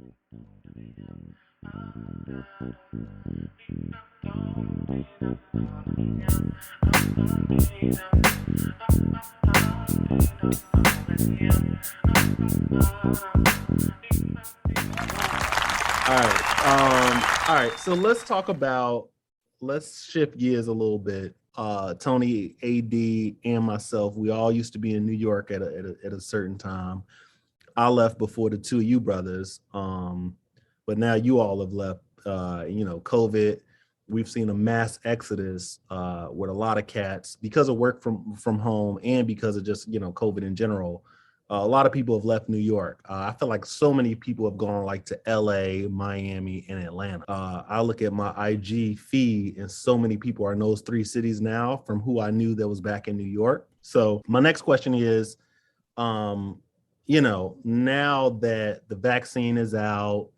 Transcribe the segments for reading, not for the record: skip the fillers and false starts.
All right. So let's shift gears a little bit. Tony, AD, and myself, we all used to be in New York at a certain time. I left before the two of you brothers, but now you all have left. COVID. We've seen a mass exodus with a lot of cats because of work from home and because of just COVID in general. A lot of people have left New York. I feel like so many people have gone like to LA, Miami, and Atlanta. I look at my IG feed and so many people are in those three cities now from who I knew that was back in New York. So my next question is, now that the vaccine is out,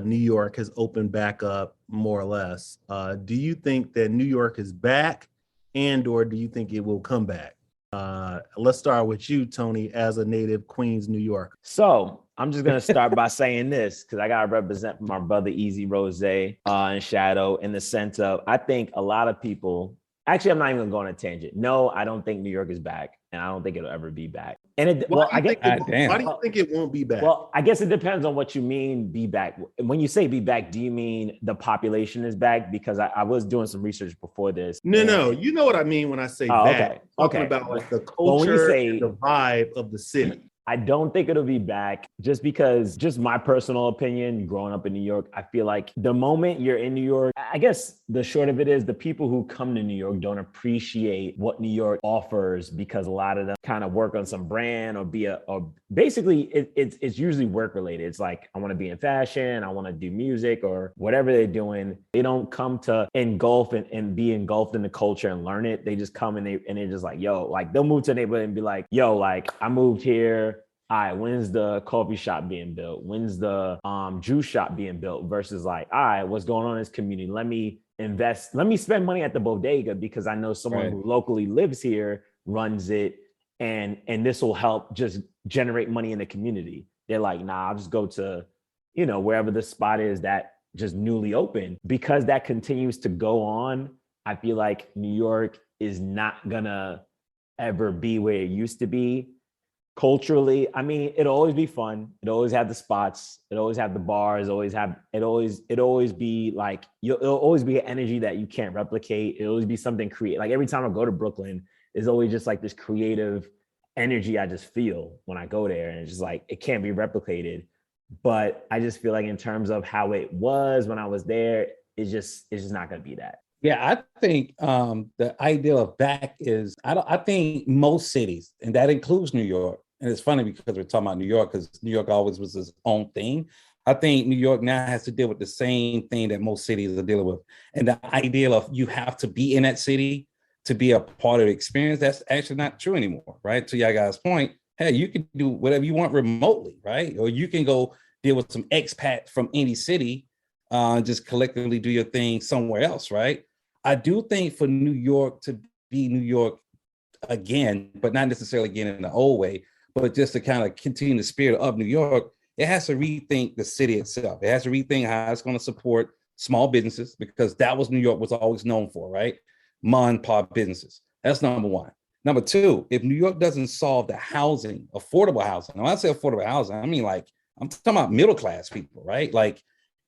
New York has opened back up more or less. Do you think that New York is back or do you think it will come back? Let's start with you, Tony, as a native Queens, New York. So I'm just going to start by saying this because I got to represent my brother Easy Rose and Shadow in the sense of I think a lot of people, actually, I'm not even going to go on a tangent. No, I don't think New York is back and I don't think it'll ever be back. And why do you think it won't be back? Well, I guess it depends on what you mean be back. When you say be back, do you mean the population is back? Because I was doing some research before this. No, you know what I mean when I say back. Okay. Talking about like the culture, the vibe of the city. I don't think it'll be back just because, just my personal opinion, growing up in New York, I feel like the moment you're in New York, I guess the short of it is the people who come to New York don't appreciate what New York offers because a lot of them kind of work on some brand or basically it's usually work related. It's like, I want to be in fashion, I want to do music or whatever they're doing. They don't come to engulf and be engulfed in the culture and learn it. They just come and they're just like, yo, like they'll move to a neighborhood and be like, yo, like I moved here. All right, when's the coffee shop being built? When's the juice shop being built? Versus like, all right, what's going on in this community? Let me invest. Let me spend money at the bodega because I know someone who locally lives here, runs it, and this will help just generate money in the community. They're like, nah, I'll just go to, wherever the spot is that just newly opened. Because that continues to go on, I feel like New York is not gonna ever be where it used to be. Culturally, I mean, it'll always be fun. It always have the spots. It always have the bars. It always be like, it'll always be an energy that you can't replicate. It'll always be something creative. Like every time I go to Brooklyn, there's always just like this creative energy I just feel when I go there. And it's just like, it can't be replicated. But I just feel like in terms of how it was when I was there, it's just not going to be that. Yeah, I think the idea of back is, I think most cities, and that includes New York, and it's funny because we're talking about New York because New York always was its own thing. I think New York now has to deal with the same thing that most cities are dealing with. And the idea of you have to be in that city to be a part of the experience, that's actually not true anymore, right? To y'all guys' point, hey, you can do whatever you want remotely, right? Or you can go deal with some expat from any city, just collectively do your thing somewhere else, right? I do think for New York to be New York again, but not necessarily again in the old way, but just to kind of continue the spirit of New York, it has to rethink the city itself. It has to rethink how it's going to support small businesses because that was New York was always known for, right? Mom and pop businesses. That's number one. Number two, if New York doesn't solve the housing, affordable housing, and when I say affordable housing, I mean like, I'm talking about middle class people, right? Like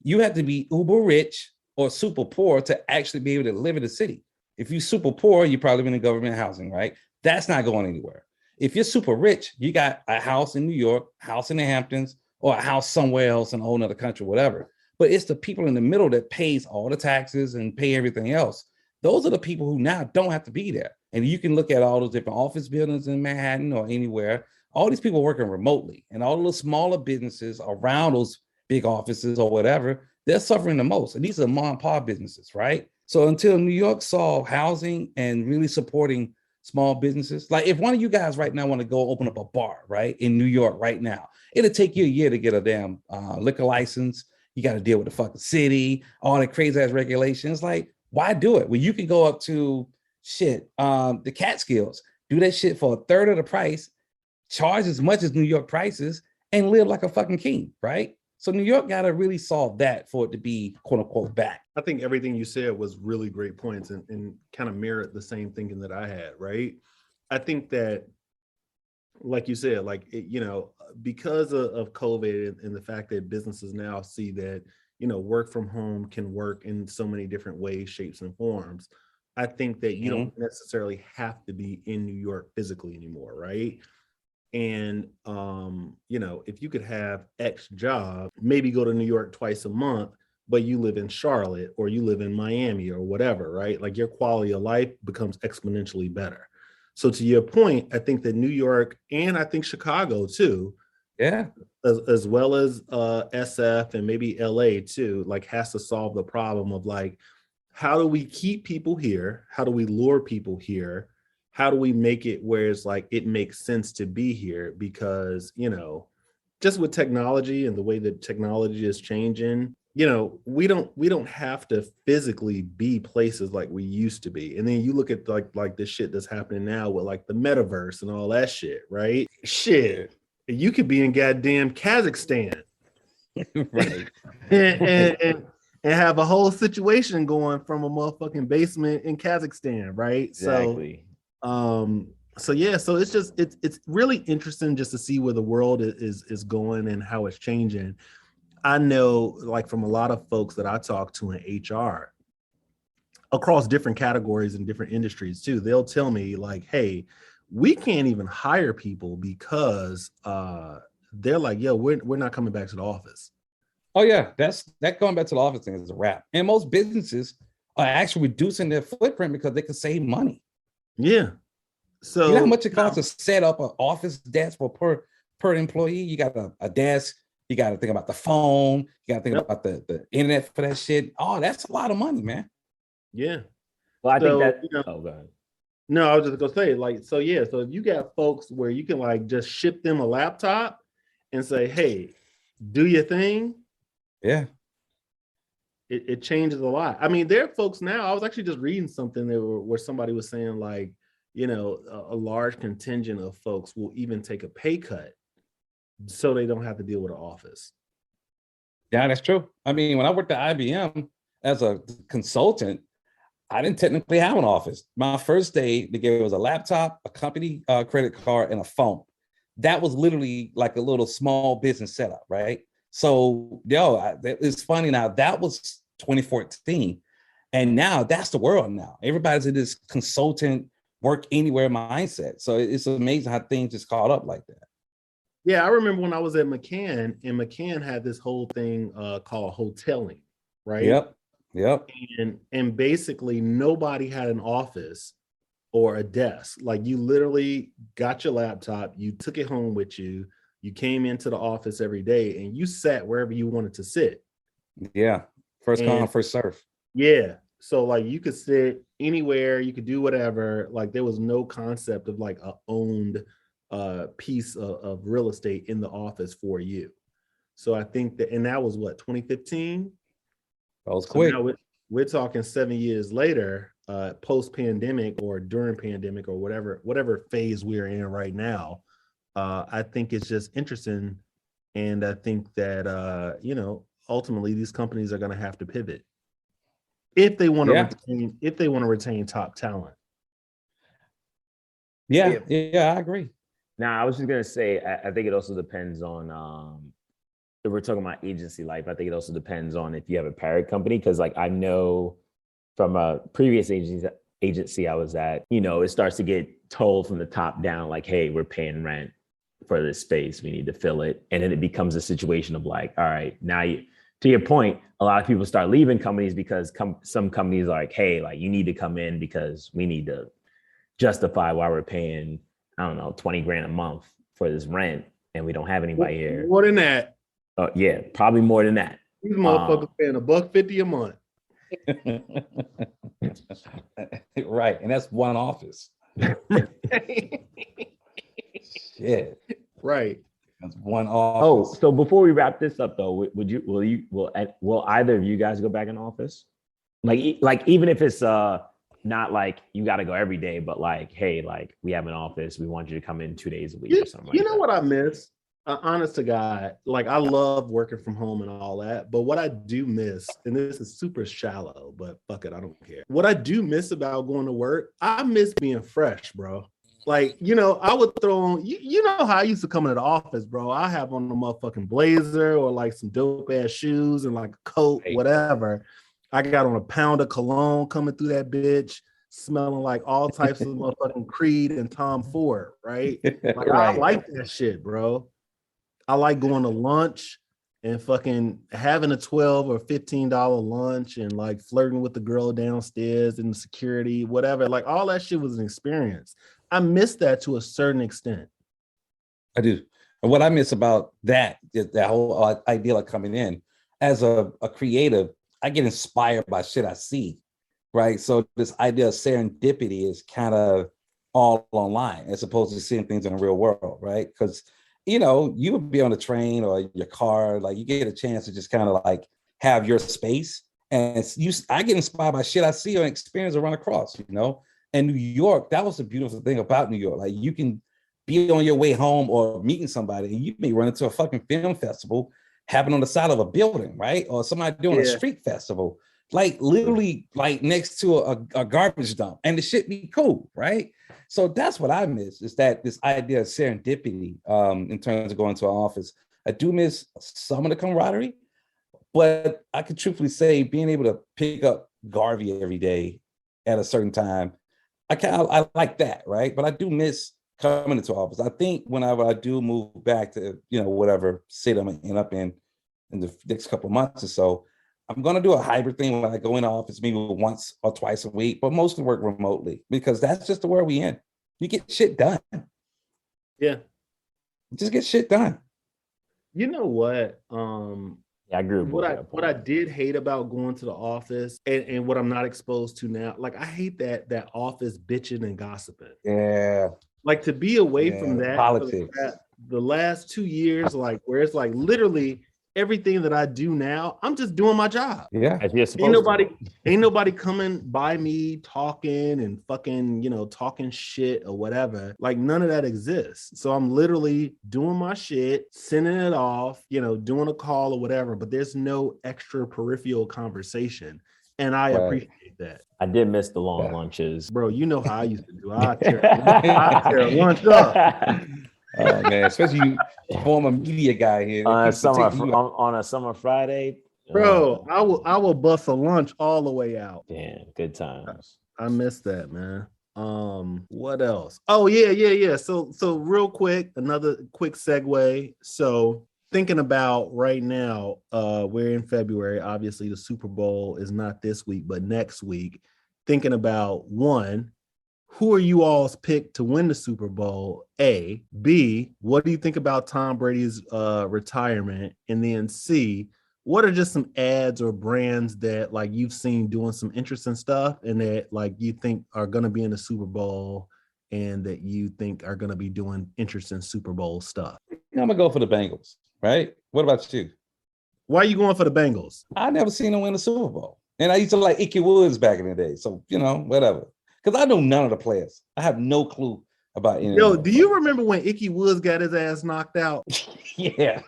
you have to be uber rich or super poor to actually be able to live in the city. If you're super poor, you're probably in government housing, right? That's not going anywhere. If you're super rich, you got a house in New York, house in the Hamptons, or a house somewhere else in a whole nother country, whatever. But it's the people in the middle that pays all the taxes and pay everything else. Those are the people who now don't have to be there. And you can look at all those different office buildings in Manhattan or anywhere. All these people working remotely and all the smaller businesses around those big offices or whatever, they're suffering the most. And these are mom and pop businesses, right? So until New York saw housing and really supporting small businesses, like if one of you guys right now want to go open up a bar, right, in New York right now, it'll take you a year to get a damn liquor license. You got to deal with the fucking city, all the crazy ass regulations. Like, why do it? Well, you can go up to the Catskills, do that shit for a third of the price, charge as much as New York prices, and live like a fucking king, right? So New York got to really solve that for it to be quote unquote back. I think everything you said was really great points and kind of mirrored the same thinking that I had, right? I think that, like you said, like, because of COVID and the fact that businesses now see that, work from home can work in so many different ways, shapes, and forms. I think that you don't necessarily have to be in New York physically anymore, right? And, if you could have X job, maybe go to New York twice a month, but you live in Charlotte or you live in Miami or whatever, right? Like your quality of life becomes exponentially better. So to your point, I think that New York and I think Chicago too, Yeah. as well as SF and maybe LA too, like has to solve the problem of like, how do we keep people here? How do we lure people here? How do we make it where it's like it makes sense to be here? Because, just with technology and the way that technology is changing, we don't have to physically be places like we used to be. And then you look at like the shit that's happening now with like the metaverse and all that shit, right? Shit, you could be in goddamn Kazakhstan, Right. and have a whole situation going from a motherfucking basement in Kazakhstan, right? Exactly. So yeah, so it's really interesting just to see where the world is going and how it's changing. I know, like, from a lot of folks that I talk to in HR across different categories and different industries too, they'll tell me like, hey, we can't even hire people because they're like, yo, we're not coming back to the office. Oh yeah, that going back to the office thing is a wrap. And most businesses are actually reducing their footprint because they can save money. Yeah. So you know how much it costs to set up an office desk for per employee? You got a desk, you got to think about the phone, you got to think about the internet for that shit. Oh, that's a lot of money, man. Yeah. Well, I think that oh, go ahead. No, I was just gonna say, like, so yeah, so if you got folks where you can like just ship them a laptop and say, hey, do your thing. Yeah. It changes a lot. I mean, there are folks now, I was actually just reading something where somebody was saying like, a large contingent of folks will even take a pay cut so they don't have to deal with an office. Yeah, that's true. I mean, when I worked at IBM as a consultant, I didn't technically have an office. My first day, they gave us a laptop, a company credit card, and a phone. That was literally like a little small business setup, right? So, it's funny now. That was 2014, and now that's the world. Now everybody's in this consultant, work anywhere mindset. So it's amazing how things just caught up like that. Yeah, I remember when I was at McCann, and McCann had this whole thing called hoteling, right? Yep. And basically nobody had an office or a desk. Like you literally got your laptop, you took it home with you, you came into the office every day, and you sat wherever you wanted to sit. Yeah, first come, first serve. Yeah. So like you could sit anywhere, you could do whatever. Like there was no concept of like a owned piece of real estate in the office for you. So I think that, and that was what, 2015? That was quick. Now we're talking 7 years later, post-pandemic or during pandemic or whatever phase we're in right now. I think it's just interesting. And I think that, ultimately these companies are going to have to pivot if they want to retain top talent. Yeah, I agree. Now, I was just gonna say, I think it also depends on if we're talking about agency life. I think it also depends on if you have a parent company, because like I know from a previous agency I was at, it starts to get told from the top down, like, hey, we're paying rent for this space, we need to fill it, and then it becomes a situation of like, all right, now to your point, a lot of people start leaving companies because some companies are like, hey, like you need to come in because we need to justify why we're paying, I don't know, 20 grand a month for this rent, and we don't have anybody here. More than that. Yeah, probably more than that. These motherfuckers paying $150 a month. Right, and that's one office. Shit. Right. That's one office. Oh, so before we wrap this up though, will either of you guys go back in office? Like even if it's not like you got to go every day, but like, hey, like we have an office, we want you to come in 2 days a week or something. You know what I miss? honest to God, like I love working from home and all that, but what I do miss, and this is super shallow, but fuck it, I don't care. What I do miss about going to work, I miss being fresh, bro. Like, I would throw on, you know how I used to come into the office, bro. I have on a motherfucking blazer or like some dope ass shoes and like a coat, whatever. I got on a pound of cologne coming through that bitch, smelling like all types of motherfucking Creed and Tom Ford, right? Like, I like that shit, bro. I like going to lunch and fucking having a $12 or $15 lunch and like flirting with the girl downstairs and the security, whatever. Like all that shit was an experience. I miss that to a certain extent. I do. And what I miss about that whole idea of coming in as a creative, I get inspired by shit I see, right? So this idea of serendipity is kind of all online as opposed to seeing things in the real world, right? Because you would be on the train or your car, like you get a chance to just kind of like have your space. And I get inspired by shit I see or experience or run across, And New York, that was the beautiful thing about New York. Like you can be on your way home or meeting somebody, and you may run into a fucking film festival happen on the side of a building, right? Or somebody doing a street festival, like literally like next to a garbage dump, and the shit be cool, right? So that's what I miss, is that this idea of serendipity in terms of going to an office. I do miss some of the camaraderie, but I could truthfully say being able to pick up Garvey every day at a certain time, I like that, right? But I do miss coming into office. I think whenever I do move back to, whatever city I'm gonna end up in the next couple of months or so, I'm going to do a hybrid thing when I go in office maybe once or twice a week, but mostly work remotely because that's just the world we in. You get shit done. Yeah. Just get shit done. You know what? I agree with what I did hate about going to the office and what I'm not exposed to now, like I hate that office bitching and gossiping. Yeah. Like to be away from that politics. the last 2 years, like where it's like literally everything that I do now, I'm just doing my job. Yeah. Ain't nobody coming by me talking and fucking, talking shit or whatever. Like none of that exists. So I'm literally doing my shit, sending it off, doing a call or whatever, but there's no extra peripheral conversation. And I appreciate that. I did miss the long lunches. Bro, you know how I used to do. I tear lunch up. Oh man, especially you former media guy here. On a summer Friday. Bro, I will bust a lunch all the way out. Damn, good times. I miss that, man. What else? Oh, yeah. So real quick, another quick segue. So thinking about right now, we're in February. Obviously, the Super Bowl is not this week, but next week. Thinking about one, who are you all's pick to win the Super Bowl? A. B. What do you think about Tom Brady's retirement? And then C. What are just some ads or brands that like you've seen doing some interesting stuff and that like you think are going to be in the Super Bowl and that you think are going to be doing interesting Super Bowl stuff? I'm gonna go for the Bengals, right? What about you? Why are you going for the Bengals? I never seen them win the Super Bowl, and I used to like Ickey Woods back in the day. So whatever. Because I know none of the players. I have no clue about any. Yo, do you remember when Ickey Woods got his ass knocked out? Yeah.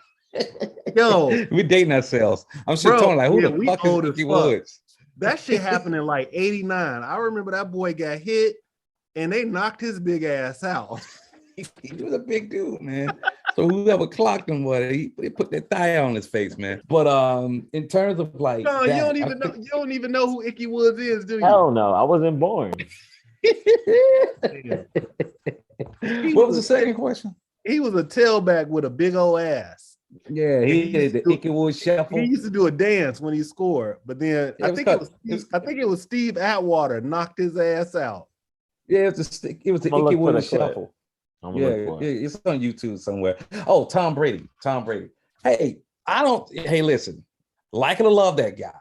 Yo, we're dating ourselves. I'm sure Tony like, who the fuck is Ickey Woods? That shit happened in like 89. I remember that boy got hit and they knocked his big ass out. He was a big dude, man. So whoever clocked him, he put that thigh on his face, man. But in terms of like, no, you don't even know who Ickey Woods is, do you? Hell no, I wasn't born. What was the second question? He was a tailback with a big old ass. Yeah, he did the Ickey Woods shuffle. He used to do a dance when he scored, but then I think it was Steve Atwater knocked his ass out. Yeah, it was the Ickey Woods shuffle. Yeah, it's on YouTube somewhere. Oh, Tom Brady. Hey, listen, like it or love that guy.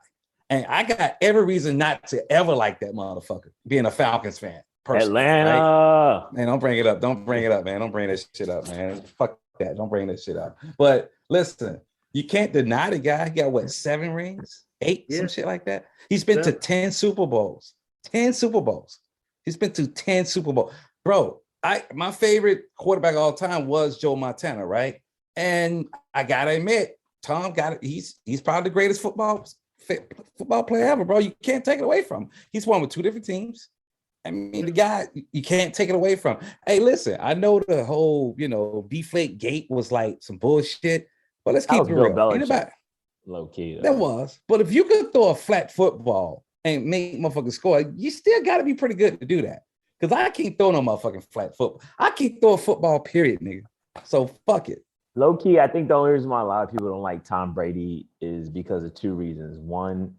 And I got every reason not to ever like that motherfucker, being a Falcons fan. Atlanta. Right? Man, don't bring it up, man. Don't bring that shit up, man. Fuck that. Don't bring that shit up. But listen, you can't deny the guy. He got what, 7 rings? 8? Some shit like that. He's been to 10 Super Bowls. 10 Super Bowls. He's been to 10 Super Bowls. Bro, my favorite quarterback of all time was Joe Montana, right? And I gotta admit, Tom got it. He's probably the greatest football player ever, bro. You can't take it away from him. He's won with 2 different teams. I mean, the guy, you can't take it away from him. Hey, listen, I know the whole, deflate gate was like some bullshit, but let's keep it real. Anybody, low key. That was. But if you could throw a flat football and make motherfuckers score, you still got to be pretty good to do that. Because I can't throw no motherfucking flat football. I can't throw a football, period, nigga. So fuck it. Low key, I think the only reason why a lot of people don't like Tom Brady is because of 2 reasons. One,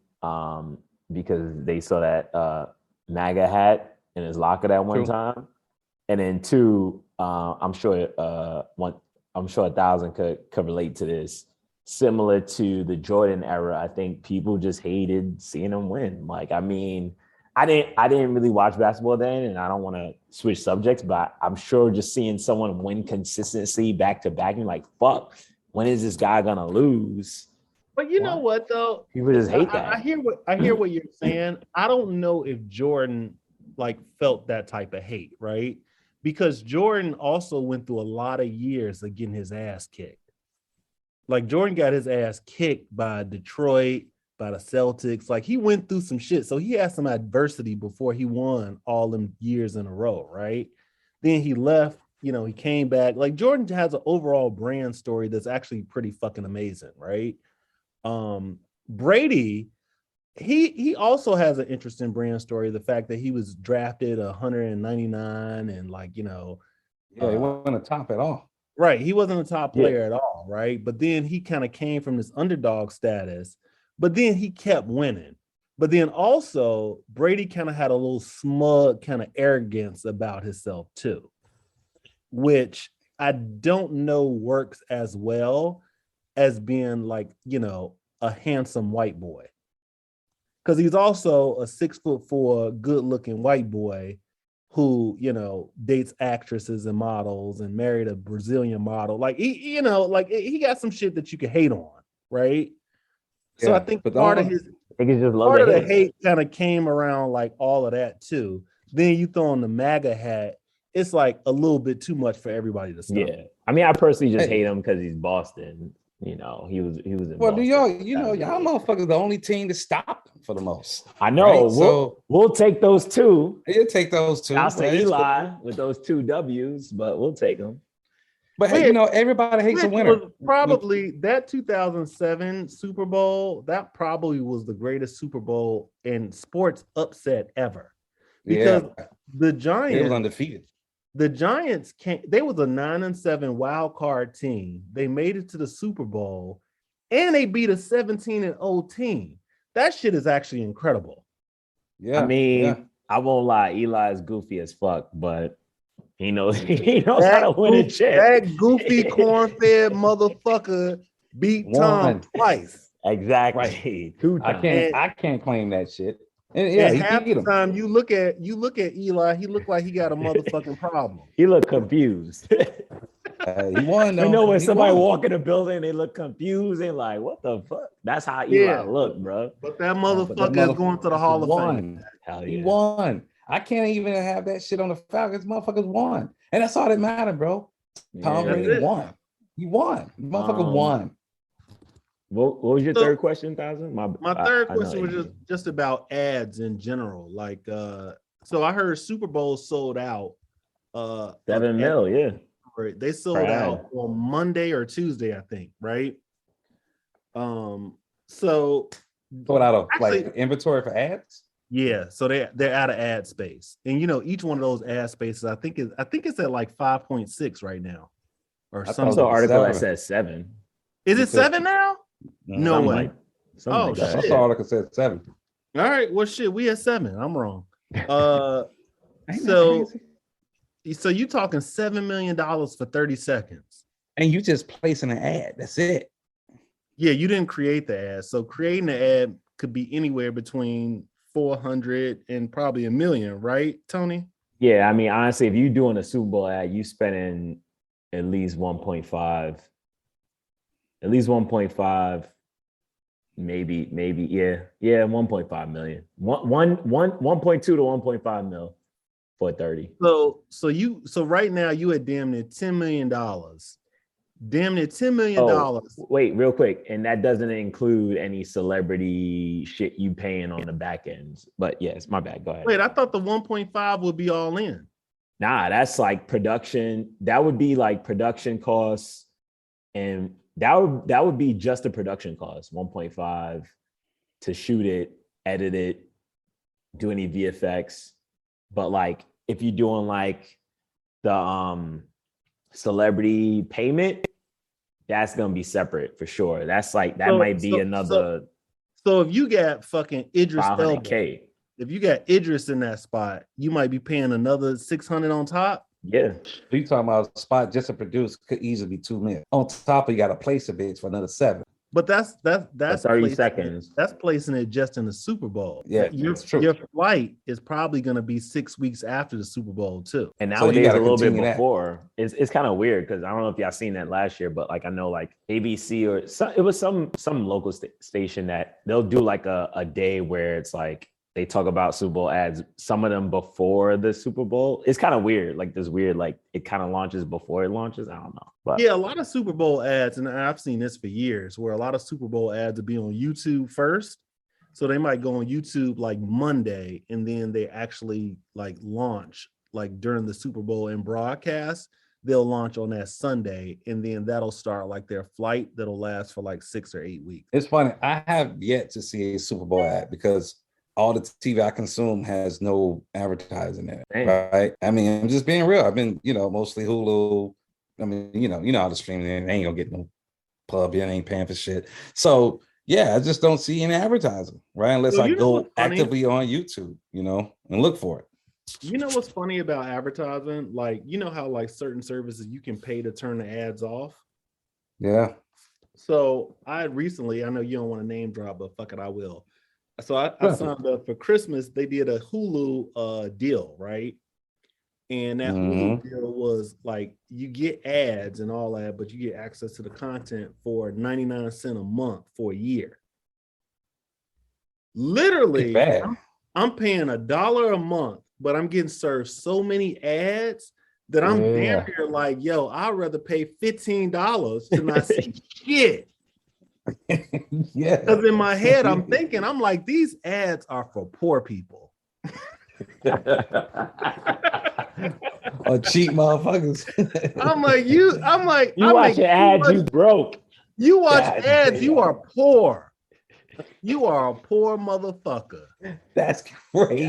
because they saw that MAGA hat in his locker that one time, and then 2, I'm sure 1,000 could relate to this. Similar to the Jordan era, I think people just hated seeing him win. Like, I mean, I didn't really watch basketball then, and I don't want to switch subjects, but I'm sure just seeing someone win consistency back to back, you're like, fuck, when is this guy gonna lose? But you know what though? People just hate that. I hear what you're saying. I don't know if Jordan like felt that type of hate, right? Because Jordan also went through a lot of years of getting his ass kicked. Like Jordan got his ass kicked by Detroit, by the Celtics. Like he went through some shit. So he had some adversity before he won all them years in a row, right? Then he left, he came back. Like Jordan has an overall brand story that's actually pretty fucking amazing, right? Brady, he also has an interesting brand story. The fact that he was drafted 199 and he wasn't a top at all. Right. He wasn't a top player at all, right? But then he kind of came from this underdog status, but then he kept winning. But then also Brady kind of had a little smug kind of arrogance about himself too, which I don't know works as well as being like, a handsome white boy. Because he's also a 6'4", good-looking white boy who, dates actresses and models and married a Brazilian model. Like he got some shit that you can hate on, right? So I think part of the hate kind of came around like all of that too. Then you throw on the MAGA hat, it's like a little bit too much for everybody to stop. Yeah, I mean, I personally just hate him because he's Boston. He was in well, Boston. New York, y'all motherfuckers the only team to stop for the most. I know. Right? We'll take those 2. You'll take those 2. I'll say Eli with those 2 W's, but we'll take them. But everybody hates a winner. Probably that 2007 Super Bowl, that probably was the greatest Super Bowl in sports upset ever. Because the Giants, it was undefeated. The Giants they was a 9-7 wild card team. They made it to the Super Bowl and they beat a 17-0 team. That shit is actually incredible. Yeah. I mean, I won't lie, Eli is goofy as fuck, but he knows how to win a chip. That goofy corn-fed motherfucker beat Tom twice. Exactly. Right. I can't claim that shit. And half the time you look at Eli, he looked like he got a motherfucking problem. He looked confused. He won. You know when somebody walk in a building, they look confused and like, what the fuck? That's how Eli looked, bro. But that motherfucker is going to the Hall of Fame. Hell yeah. He won. I can't even have that shit on the Falcons. Motherfuckers won, and that's all that mattered, bro. Tom Brady won. He won. Motherfucker won. What was your third question, Thousand? My third question was just about ads in general. Like, so I heard Super Bowl sold out. 7 mil, yeah. They sold out on Monday or Tuesday, I think, right? So sold out of like inventory for ads. Yeah, so they're out of ad space, and each one of those ad spaces, I think it's at like 5.6 right now, or something. I saw an article that says 7. Is it 7 now? No way. Like I saw an article that said 7. All right, well, shit, we at 7. I'm wrong. So you talking $7 million for 30 seconds, and you just placing an ad. That's it. Yeah, you didn't create the ad, so creating the ad could be anywhere between 400 and probably $1 million, right, Tony? Yeah, I mean, honestly, if you're doing a Super Bowl ad, you spending at least 1.5, maybe, 1.5 million. 1.2 to 1.5 mil for 30. So right now you at damn near $10 million damn near $10 million. Wait, real quick. And that doesn't include any celebrity shit you paying on the back ends. But yes, my bad. Go ahead. Wait, I thought the 1.5 would be all in. Nah, that's like production. That would be like production costs. And that would be just the production cost, 1.5 to shoot it, edit it, do any VFX. But like if you're doing like the celebrity payment, that's gonna be separate for sure. That's like that might be another. So if you got fucking Idris Elba, $500K. If you got Idris in that spot, you might be paying another 600 on top. Yeah. You talking about a spot just to produce could easily be $2 million. On top of you got to place a bid for another 7. But that's 30 seconds. That's placing it just in the Super Bowl. Yeah, that's true. Your flight is probably going to be 6 weeks after the Super Bowl too. And nowadays a little bit before. It's kind of weird because I don't know if y'all seen that last year, but like I know like ABC or it was some local station that they'll do like a day where it's like they talk about Super Bowl ads, some of them before the Super Bowl. It's kind of weird, like this weird, like it kind of launches before it launches. I don't know. But yeah, a lot of Super Bowl ads, and I've seen this for years, where a lot of Super Bowl ads will be on YouTube first. So they might go on YouTube like Monday, and then they actually like launch like during the Super Bowl and broadcast. They'll launch on that Sunday, and then that'll start like their flight that'll last for like 6 or 8 weeks. It's funny. I have yet to see a Super Bowl ad because all the TV I consume has no advertising in it, right? I mean, I'm just being real. I've been, mostly Hulu. I mean, you know how to stream it. Ain't gonna get no pub. You ain't paying for shit. So yeah, I just don't see any advertising, right? Unless I go actively on YouTube, and look for it. You know what's funny about advertising? Like, you know how like certain services you can pay to turn the ads off? Yeah. So I know you don't want to name drop, but fuck it, I will. So I signed up for Christmas. They did a Hulu deal, right? And that Hulu deal was like you get ads and all that, but you get access to the content for 99 cents a month for a year. Literally, I'm paying $1 a month, but I'm getting served so many ads that I'm damn near like, yo, I'd rather pay $15 to not see shit. Yeah, because in my head I'm like, these ads are for poor people. Or cheap motherfuckers. I'm like, you watch ads, you broke. You watch ads, you are poor. You are a poor motherfucker. That's crazy.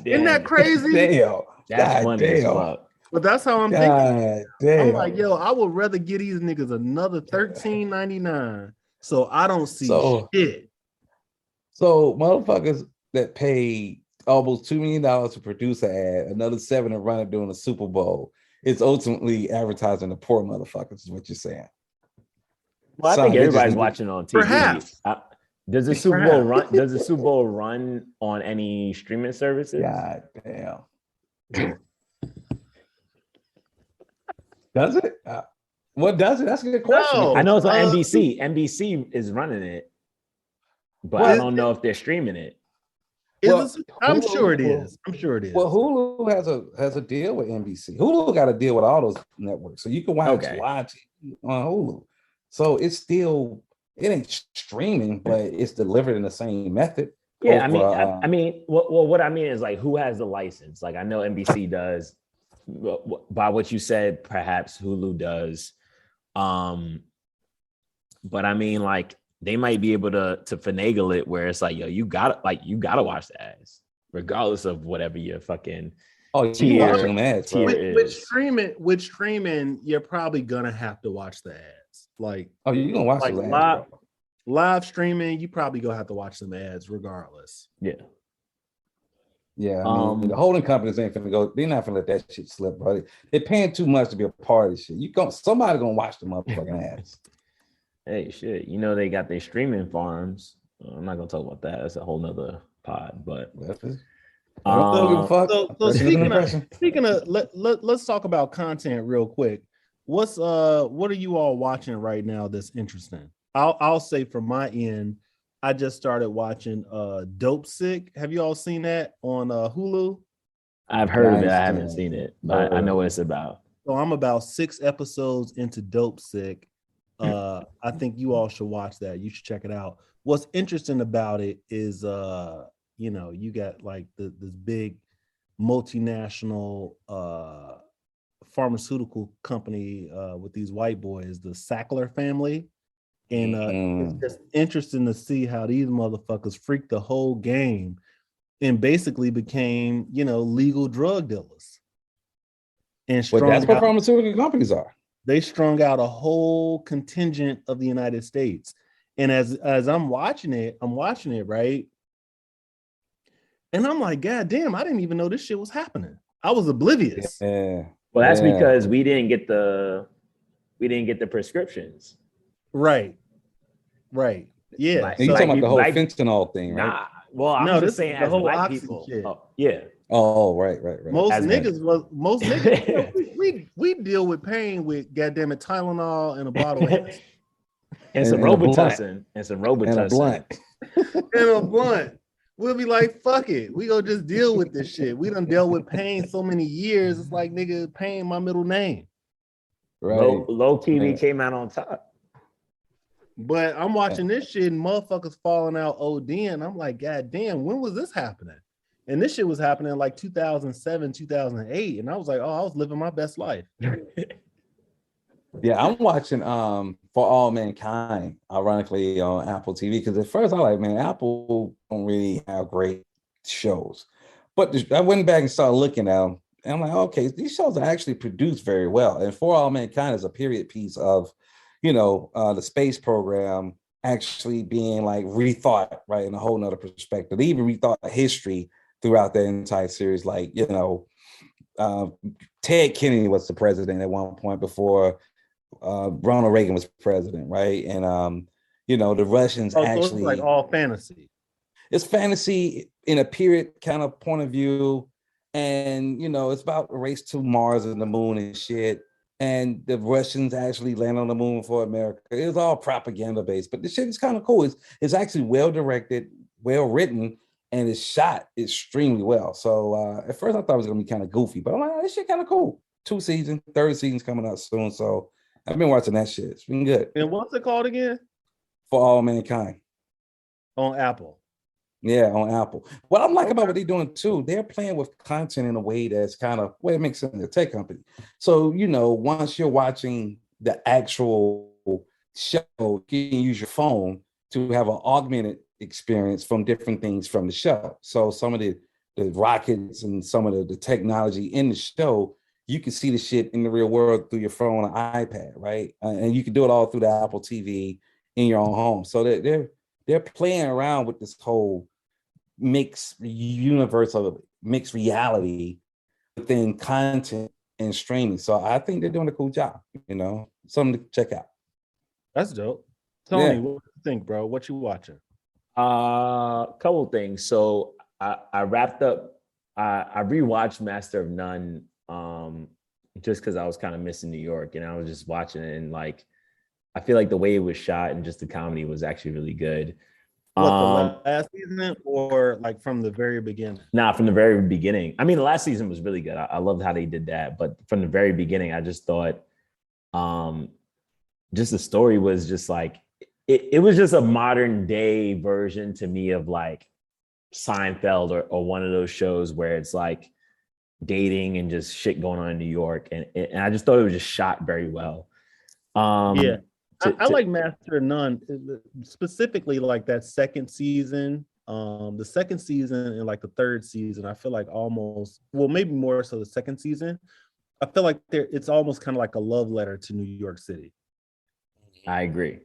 Isn't that crazy? Damn. That's funny as fuck. But that's how I'm thinking. Damn. I'm like, yo, I would rather get these niggas another $13.99 so I don't see shit. So motherfuckers that pay almost $2 million to produce an ad, another 7 to run it during the Super Bowl, it's ultimately advertising the poor motherfuckers, is what you're saying. Well, I think everybody's watching on TV. Perhaps. Does the Super Bowl run? Does the Super Bowl run on any streaming services? God damn. Does it? What does it? That's a good question. No. I know it's on NBC. NBC is running it, but I don't know if they're streaming it. I'm sure it is. I'm sure it is. Well, Hulu has a deal with NBC. Hulu got a deal with all those networks, so you can watch live on Hulu. So it ain't streaming, but it's delivered in the same method. Yeah, I mean, what I mean is like, who has the license? Like, I know NBC does. By what you said, perhaps Hulu does. But I mean, like, they might be able to finagle it where it's like, yo, you gotta watch the ads, regardless of whatever your fucking tier is. With streaming, you're probably gonna have to watch the ads. Like, you're gonna watch the ads. Live streaming, you probably gonna have to watch some ads regardless. Yeah. Yeah, I mean, the holding companies ain't finna go. They're not finna let that shit slip, bro. They're paying too much to be a part of this shit. Somebody gonna watch the motherfucking ads. Hey, shit. You know they got their streaming farms. I'm not gonna talk about that. That's a whole nother pod. But speaking of, let's talk about content real quick. What are you all watching right now that's interesting? I'll say from my end, I just started watching Dope Sick. Have you all seen that on Hulu? I've heard of it. I haven't seen it, but I know what it's about. So I'm about 6 episodes into Dope Sick, I think you all should watch that. You should check it out. What's interesting about it is, you got like this big multinational pharmaceutical company with these white boys, the Sackler family. And it's just interesting to see how these motherfuckers freaked the whole game and basically became, legal drug dealers. And But that's what pharmaceutical companies are. They strung out a whole contingent of the United States. And as I'm watching it, right? And I'm like, God damn, I didn't even know this shit was happening. I was oblivious. Yeah. Well, that's because we didn't get the prescriptions. Right. Yeah. Like, you talking about the whole fentanyl thing, right? Nah. Well, I'm just saying as black people. Shit. Yeah. Oh, right. Most niggas, we deal with pain with goddamn it Tylenol and a bottle of Hennessy. and some Robitussin. And a blunt. And a blunt. We'll be like, fuck it. We gonna just deal with this shit. We done dealt with pain so many years. It's like, nigga, pain my middle name. Right. Low key, we came out on top. But I'm watching this shit and motherfuckers falling out ODing. I'm like, God damn, when was this happening? And this shit was happening like 2007, 2008. And I was like, oh, I was living my best life. Yeah, I'm watching For All Mankind, ironically, on Apple TV. Because at first I was like, man, Apple don't really have great shows. But I went back and started looking at them. And I'm like, okay, these shows are actually produced very well. And For All Mankind is a period piece of, the space program actually being like rethought, right, in a whole nother perspective. They even rethought history throughout the entire series. Like, Ted Kennedy was the president at one point before Ronald Reagan was president, right? And the Russians actually, so it's like all fantasy. It's fantasy in a period kind of point of view, and it's about a race to Mars and the moon and shit. And the Russians actually land on the moon for America. It was all propaganda based, but the shit is kind of cool. It's actually well directed, well written, and it's shot extremely well. So at first I thought it was gonna be kind of goofy, but I'm like, this shit kind of cool. 2 seasons, third season's coming out soon. So I've been watching that shit. It's been good. And what's it called again? For All Mankind. On Apple. Yeah, on Apple. What I'm like about what they're doing too, they're playing with content in a way that's kind of, it makes sense in a tech company. So, once you're watching the actual show, you can use your phone to have an augmented experience from different things from the show. So some of the rockets and some of the technology in the show, you can see the shit in the real world through your phone or iPad, right? And you can do it all through the Apple TV in your own home. So they're playing around with this whole mixed universe of mixed reality within content and streaming. So I think they're doing a cool job, something to check out. That's dope. Tony, what do you think, bro? What you watching? Couple things. So I wrapped up, I rewatched Master of None just because I was kind of missing New York, and I was just watching it, and like I feel like the way it was shot and just the comedy was actually really good. What, the last season or like from the very beginning? Nah, from the very beginning. I mean, the last season was really good. I loved how they did that. But from the very beginning, I just thought just the story was just like, it was just a modern day version to me of like Seinfeld or one of those shows where it's like dating and just shit going on in New York. And I just thought it was just shot very well. Yeah. I like Master of None, specifically like that second season. The second season and like the third season, I feel like maybe more so the second season. I feel like it's almost kind of like a love letter to New York City. I agree.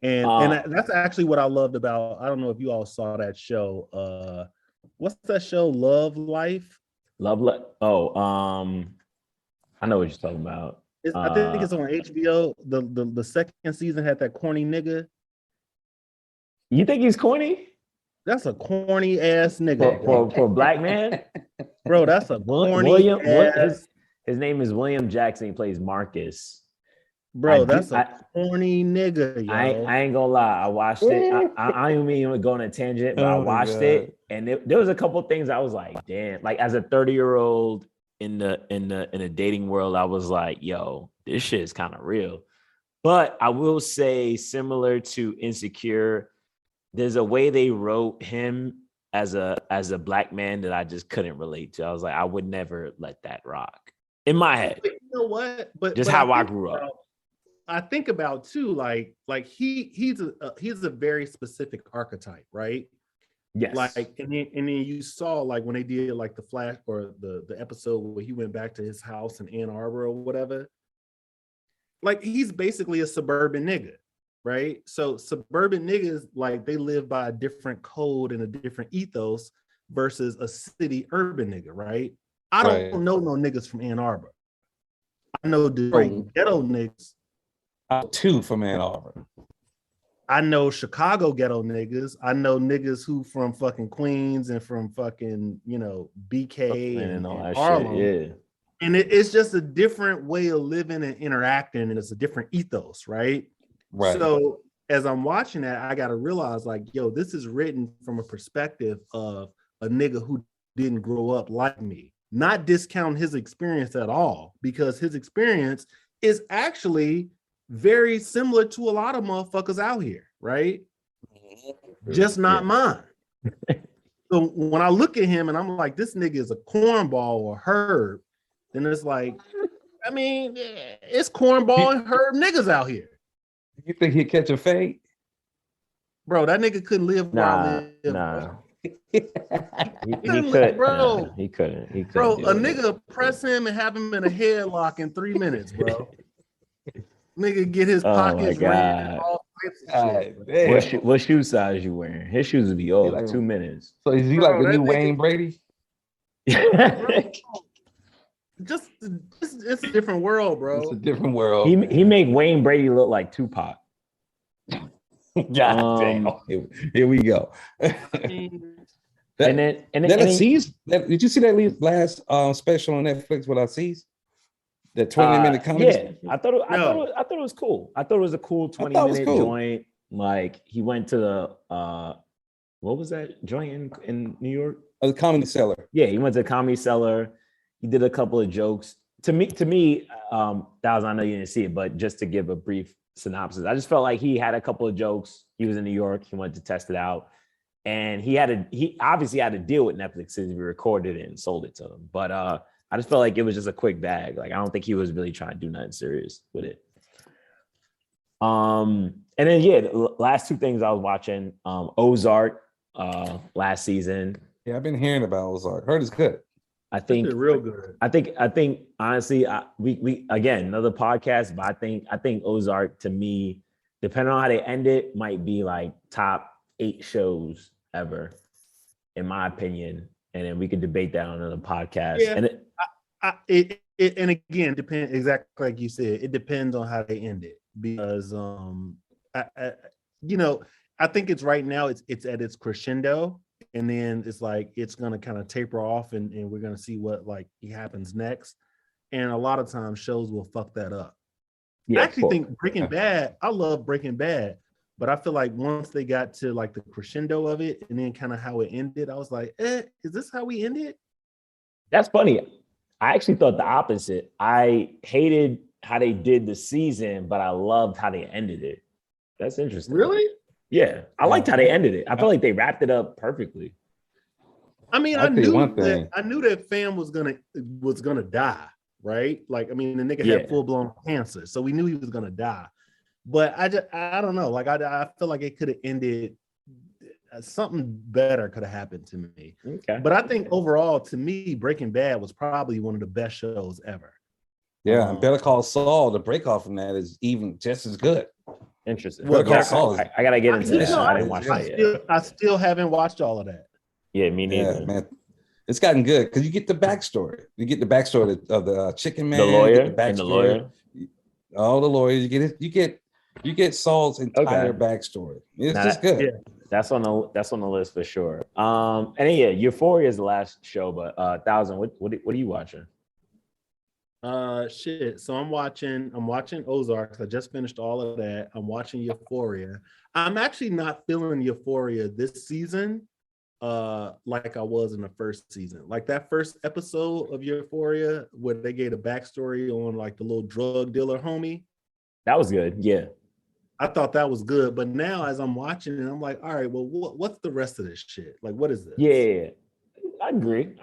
And that's actually what I loved about, I don't know if you all saw that show. What's that show? Love Life? I know what you're talking about. I think it's on HBO. The second season had that corny nigga. You think he's corny? That's a corny ass nigga. For a black man? Bro, that's a corny ass. His name is William Jackson. He plays Marcus. Bro, that's a corny nigga, yo. I ain't gonna lie. I watched it. I don't even go on a tangent, but I watched it. And there was a couple things I was like, damn. Like as a 30-year-old in the dating world, I was like, yo, this shit is kind of real. But I will say, similar to Insecure, there's a way they wrote him as a black man that I just couldn't relate to. I was like, I would never let that rock in my head. But you know what? Just how I grew up. I think about too, like he's a very specific archetype, right? Yes. Like, and then you saw like when they did like the flash or the episode where he went back to his house in Ann Arbor or whatever. Like he's basically a suburban nigga, right? So suburban niggas, like they live by a different code and a different ethos versus a city urban nigga, right? I don't know no niggas from Ann Arbor. I know Detroit ghetto niggas. Two from Ann Arbor. I know Chicago ghetto niggas. I know niggas who from fucking Queens and from fucking, BK and all that Harlem. Shit, yeah. And it's just a different way of living and interacting, and it's a different ethos, right? Right. So as I'm watching that, I got to realize like, yo, this is written from a perspective of a nigga who didn't grow up like me. Not discount his experience at all, because his experience is actually very similar to a lot of motherfuckers out here, right? Just not mine. So when I look at him and I'm like, this nigga is a cornball or Herb, then it's like, I mean, it's cornball and Herb niggas out here. You think he'd catch a fade? Bro, that nigga couldn't live where I live. Nah. He couldn't, bro. He couldn't. Bro, a nigga press him and have him in a headlock in 3 minutes, bro. Nigga get his pockets ran and all types of shit. What shoe size you wearing? His shoes would be old like 2 minutes. So is he like the new Wayne Brady? Just it's a different world, bro. It's a different world. He make Wayne Brady look like Tupac. God damn. Here we go. Did you see that last special on Netflix with Aziz? That 20-minute comedy? Yeah, I thought it was cool. I thought it was a cool 20-minute joint. Like he went to the what was that joint in New York? Oh, the Comedy Cellar. Yeah, he went to the Comedy Cellar. He did a couple of jokes. To me, Thousands, I know you didn't see it, but just to give a brief synopsis, I just felt like he had a couple of jokes. He was in New York. He wanted to test it out. And he obviously had to deal with Netflix since we recorded it and sold it to them. But I just felt like it was just a quick bag. Like I don't think he was really trying to do nothing serious with it. And then the last two things I was watching, Ozark last season. Yeah, I've been hearing about Ozark. Heard it's good. I think it's real good. I think honestly, we again another podcast, but I think Ozark to me, depending on how they end it, might be like top 8 shows ever, in my opinion. And then we could debate that on another podcast. Yeah, and and again, depend exactly like you said. It depends on how they end it, because I think it's right now. It's at its crescendo, and then it's like it's gonna kind of taper off, and we're gonna see what like happens next. And a lot of times shows will fuck that up. Yeah, I actually think Breaking Bad. I love Breaking Bad. But I feel like once they got to like the crescendo of it and then kind of how it ended, I was like, is this how we end it? That's funny. I actually thought the opposite. I hated how they did the season, but I loved how they ended it. That's interesting. Really? Yeah. I liked how they ended it. I feel like they wrapped it up perfectly. I mean, I knew that fam was gonna die, right? Like, I mean, the nigga had full-blown cancer, so we knew he was gonna die. But I don't know. Like I feel like it could have ended. Something better could have happened to me. Okay. But I think overall, to me, Breaking Bad was probably one of the best shows ever. Yeah, and Better Call Saul, the break off from that is even just as good. Interesting. Well, I gotta get into that. I didn't watch that yet. I still haven't watched all of that. Yeah, me neither. Yeah, man. It's gotten good because you get the backstory. You get the backstory of the chicken man, the lawyer, and the lawyer. All the lawyers. You get Saul's entire backstory. It's just good. Yeah. That's on the list for sure. And then, Euphoria is the last show, but Thousand, what are you watching? So I'm watching Ozark. I just finished all of that. I'm watching Euphoria. I'm actually not feeling Euphoria this season like I was in the first season. Like that first episode of Euphoria where they gave a backstory on like the little drug dealer homie. That was good. Yeah. I thought that was good, but now as I'm watching it, I'm like, all right, well, what's the rest of this shit? Like, what is this? Yeah. I agree.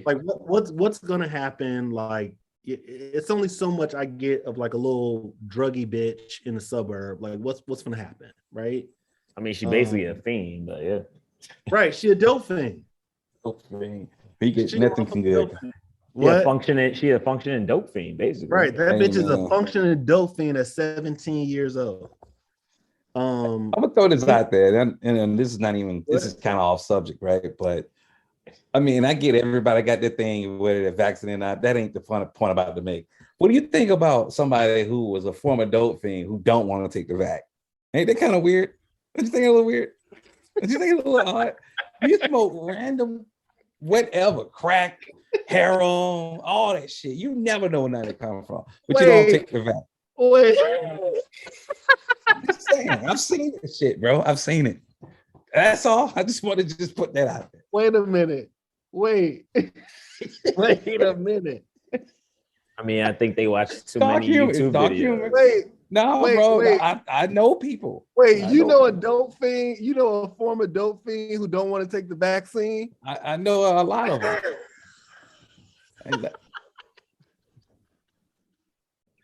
Like, what's gonna happen? Like, it's only so much I get of like a little druggy bitch in the suburb. Like, what's gonna happen, right? I mean, she basically a fiend, but yeah. Right, she a dope fiend. Dope fiend. He gets nothing from good. What? She a functioning dope fiend, basically. Right, that bitch is a functioning dope fiend at 17 years old. I'm gonna throw this out there, and this is not even. This is kind of off subject, right? But I mean, I get everybody got their thing, whether they're vaccinated or not. That ain't the point I'm about to make. What do you think about somebody who was a former dope fiend who don't want to take the vac? Ain't that kind of weird? Don't you think a little weird? Don't you think a little odd? You smoke random, whatever, crack, heroin, all that shit. You never know where nothing comes from, but you don't take the vac. Wait. I'm just saying, I've seen this shit, bro. I've seen it. That's all. I just wanted to just put that out there. Wait a minute. Wait a minute. I mean, I think they watch too many YouTube videos. Bro. I know people. Wait, you know a dope fiend? You know a former dope fiend who don't want to take the vaccine? I know a lot of them.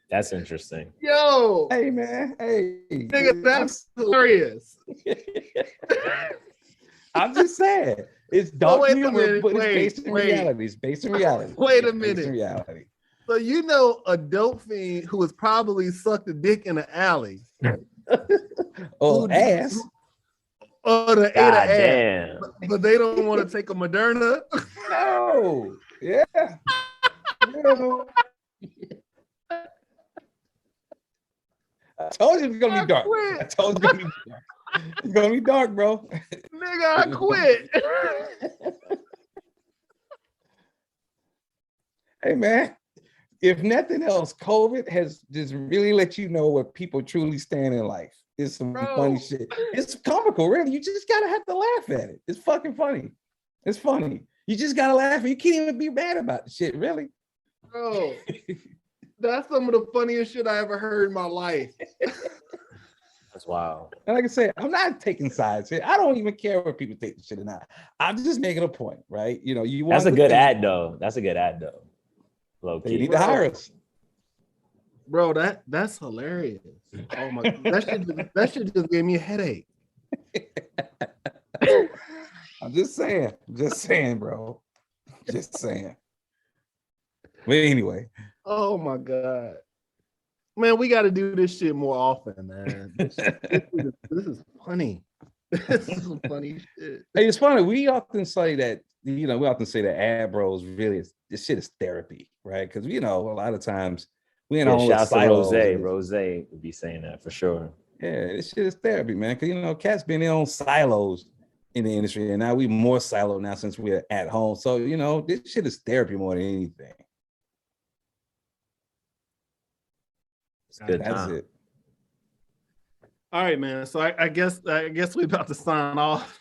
That's interesting. Yo, hey man, hey, nigga, that's hilarious. I'm just saying, it's dark humor, but it's based in reality. It's based in reality. Wait a minute. So you know a dope fiend who has probably sucked a dick in an alley. Ass. Or the damn. But they don't want to take a Moderna. No. Yeah. I told you it's gonna be dark. I told you it's gonna be dark. It's gonna be dark, bro. Nigga, I quit. Hey man, if nothing else, COVID has just really let you know where people truly stand in life. It's some funny shit. It's comical, really. You just gotta have to laugh at it. It's fucking funny. It's funny. You just gotta laugh. You can't even be mad about the shit, really. Bro, that's some of the funniest shit I ever heard in my life. That's wild. And like I said, I'm not taking sides here. I don't even care where people take the shit or not. I'm just making a point, right? You know, you want. That's a good ad, though. That's a good ad, though. Low key. You need to hire us. Bro, that's hilarious. Oh my God. That shit just gave me a headache. I'm just saying, bro. Just saying. But anyway. Oh my God. Man, we got to do this shit more often, man. This is funny. This is some funny shit. Hey, it's funny. We often say that ad bros really this shit is therapy, right? Because a lot of times we in all shout out to Rose would be saying that for sure. Yeah, this shit is therapy, man. Because cats been in on silos in the industry, and now we more siloed now since we're at home. So this shit is therapy more than anything. It's good. That's it. All right, man. So I guess we're about to sign off.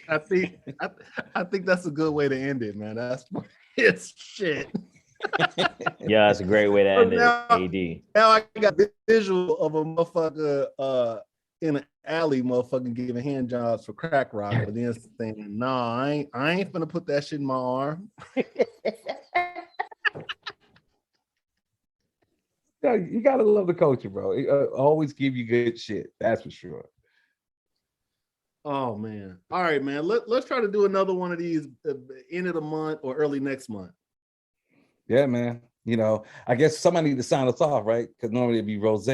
I think that's a good way to end it, man. It's shit. Yeah, that's a great way to end it. AD. Now I got the visual of a motherfucker in an alley, motherfucking giving hand jobs for crack rock, but then saying, "Nah, I ain't gonna put that shit in my arm." You gotta love the culture, bro. It always give you good shit. That's for sure. Oh man! All right, man. Let's try to do another one of these end of the month or early next month. Yeah, man. I guess somebody need to sign us off, right? Because normally it'd be Rose.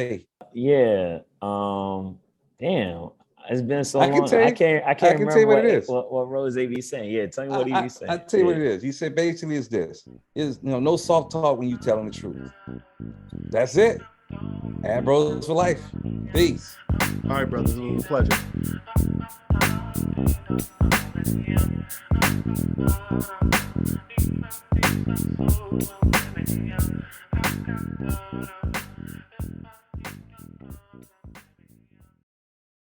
Yeah. Damn. It's been so long. I can't remember what Rose be saying. Yeah, tell me what he be saying. I'll tell you what it is. He said basically it's this. Is no soft talk when you telling the truth. That's it. Ad Bros for life. Peace. All right, brothers. It was a pleasure.